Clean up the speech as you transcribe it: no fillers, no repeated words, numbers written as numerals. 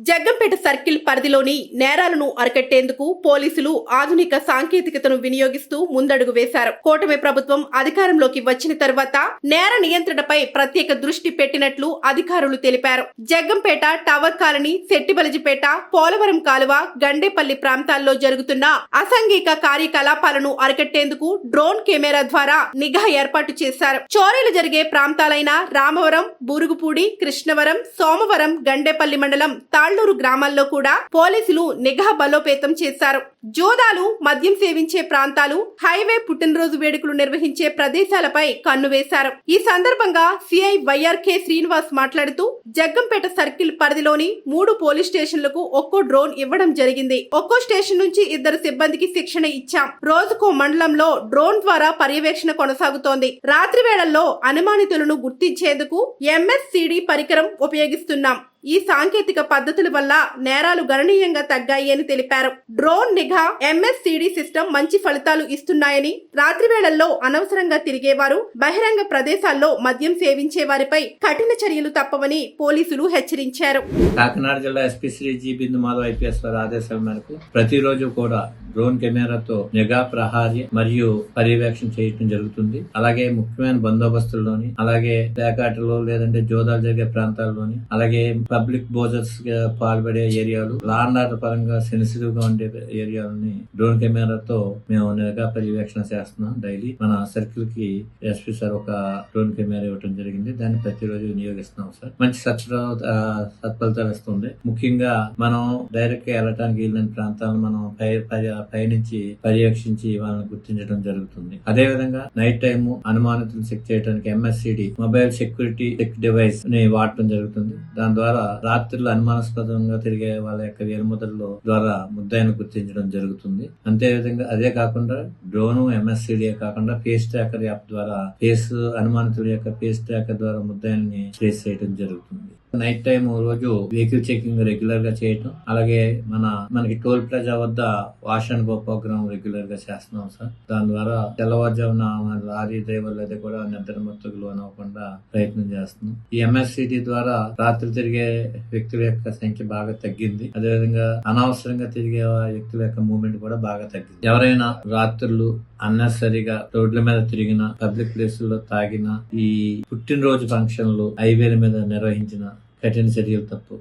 Jaggampeta circle పరిధిలోని నేరాలను అరికట్టేందుకు పోలీసులు ఆధునిక సాంకేతికతను వినియోగిస్తూ ముందడుగు వేశారు. కూటమి ప్రభుత్వం అధికారంలోకి వచ్చిన తర్వాత నేర నియంత్రణపై ప్రత్యేక దృష్టి పెట్టినట్లు అధికారులు తెలిపారు. జగ్గంపేట, టవర్ కాలనీ, శెట్టిబలిజిపేట, పోలవరం కాలువ, గండేపల్లి ప్రాంతాల్లో జరుగుతున్న అసాంఘిక కార్యకలాపాలను అరికట్టేందుకు డ్రోన్ కెమెరా ద్వారా నిఘా ఏర్పాటు చేశారు. చోరీలు జరిగే ప్రాంతాలైన రామవరం, బూరుగుపూడి, కృష్ణవరం, సోమవరం, గండేపల్లి మండలం తాళ్లూరు గ్రామాల్లో కూడా పోలీసులు నిఘా బలోపేతం చేశారు. జోదాలు, మద్యం సేవించే ప్రాంతాలు, హైవే, పుట్టినరోజు వేడుకలు నిర్వహించే ప్రదేశాలపై కన్ను వేశారు. ఈ సందర్భంగా సిఐ వైఆర్కే శ్రీనివాస్ మాట్లాడుతూ జగ్గంపేట సర్కిల్ పరిధిలోని 3 పోలీస్ స్టేషన్లకు ఒక్కో డ్రోన్ ఇవ్వడం జరిగింది. ఒక్కో స్టేషన్ నుంచి 2 సిబ్బందికి శిక్షణ ఇచ్చాం. రోజుకో మండలంలో డ్రోన్ ద్వారా పర్యవేక్షణ కొనసాగుతోంది. రాత్రి వేళల్లో అనుమానితులను గుర్తించేందుకు ఎంఎస్సిడి పరికరం ఉపయోగిస్తున్నాం. ఈ సాంకేతిక పద్ధతుల వల్ల నేరాలు గణనీయంగా తగ్గాయి అని తెలిపారు. డ్రోన్ నిఘా, ఎంఎస్సిడి సిస్టమ్ మంచి ఫలితాలు ఇస్తున్నాయని, రాత్రి వేళల్లో అనవసరంగా తిరిగేవారు, బహిరంగ ప్రదేశాల్లో మద్యం సేవించే వారిపై కఠిన చర్యలు తప్పవని పోలీసులు హెచ్చరించారు. కాకినాడ జిల్లా ఎస్పీ శ్రీ జి బిందు మాధవ్ ఐపీఎస్ వారి ఆదేశాల మేరకు ప్రతిరోజు కూడా డ్రోన్ కెమెరాతో నిఘా, ప్రహారీ మరియు పర్యవేక్షణ చేయడం జరుగుతుంది. అలాగే ముఖ్యమైన బందోబస్తుల్లోని, అలాగే పేకాటలో లేదంటే జోదాలు జరిగే ప్రాంతాల్లోని, అలాగే పబ్లిక్ బోజర్స్ పాల్పడే ఏరియాలు, లా అండ్ ఆర్డర్ పరంగా సెన్సిటివ్ గా ఉండే ఏరియాలని డ్రోన్ కెమెరాతో మేము నిఘా పర్యవేక్షణ చేస్తున్నాం. డైలీ మన సర్కిల్ కి ఎస్పీ సార్ ఒక డ్రోన్ కెమెరా ఇవ్వడం జరిగింది. దాన్ని ప్రతిరోజు వినియోగిస్తున్నాం సార్. మంచి సత్ఫలితాలు ఇస్తుంది. ముఖ్యంగా మనం డైరెక్ట్ గా వెళ్ళటానికి వెళ్ళిన ప్రాంతాలను మనం పైనుంచి పర్యవేక్షించి వాళ్ళని గుర్తించడం జరుగుతుంది. అదే విధంగా నైట్ టైం అనుమానితులను చెక్ చేయడానికి ఎంఎస్సిడి మొబైల్ సెక్యూరిటీ డివైస్ ని వాడటం జరుగుతుంది. దాని ద్వారా రాత్రులు అనుమానాస్పదంగా తిరిగే వాళ్ళ యొక్క వేలుముద్రల ద్వారా ముద్దాయిని గుర్తించడం జరుగుతుంది. అంతేవిధంగా అదే కాకుండా డ్రోన్, ఎంఎస్సిడి కాకుండా ఫేస్ ట్రాకర్ యాప్ ద్వారా అనుమానితుల యొక్క ఫేస్ ట్రాకర్ ద్వారా ముద్దాయిని ట్రేస్ చేయడం జరుగుతుంది. నైట్ టైం రోజు వెహికల్ చెకింగ్ రెగ్యులర్ గా చేయటం, అలాగే మనకి టోల్ ప్లాజా వద్ద wash and go program regular గా చేస్తున్నాం సార్. దాని ద్వారా తెల్లవారుజామున లారీ డ్రైవర్లు అయితే కూడా నిద్ర మత్తుకు లోనవ్వకుండా ప్రయత్నం చేస్తున్నాం. ఈ ఎంఎస్సిటీ ద్వారా రాత్రి తిరిగే వ్యక్తుల యొక్క సంఖ్య బాగా తగ్గింది. అదేవిధంగా అనవసరంగా తిరిగే వ్యక్తుల యొక్క మూవ్మెంట్ కూడా బాగా తగ్గింది. ఎవరైనా రాత్రులు అన్నెసరిగా రోడ్ల మీద తిరిగిన, పబ్లిక్ ప్లేసుల్లో తాగిన, ఈ పుట్టినరోజు ఫంక్షన్లు హైవేల మీద నిర్వహించిన కఠిన చర్యలు తప్పు.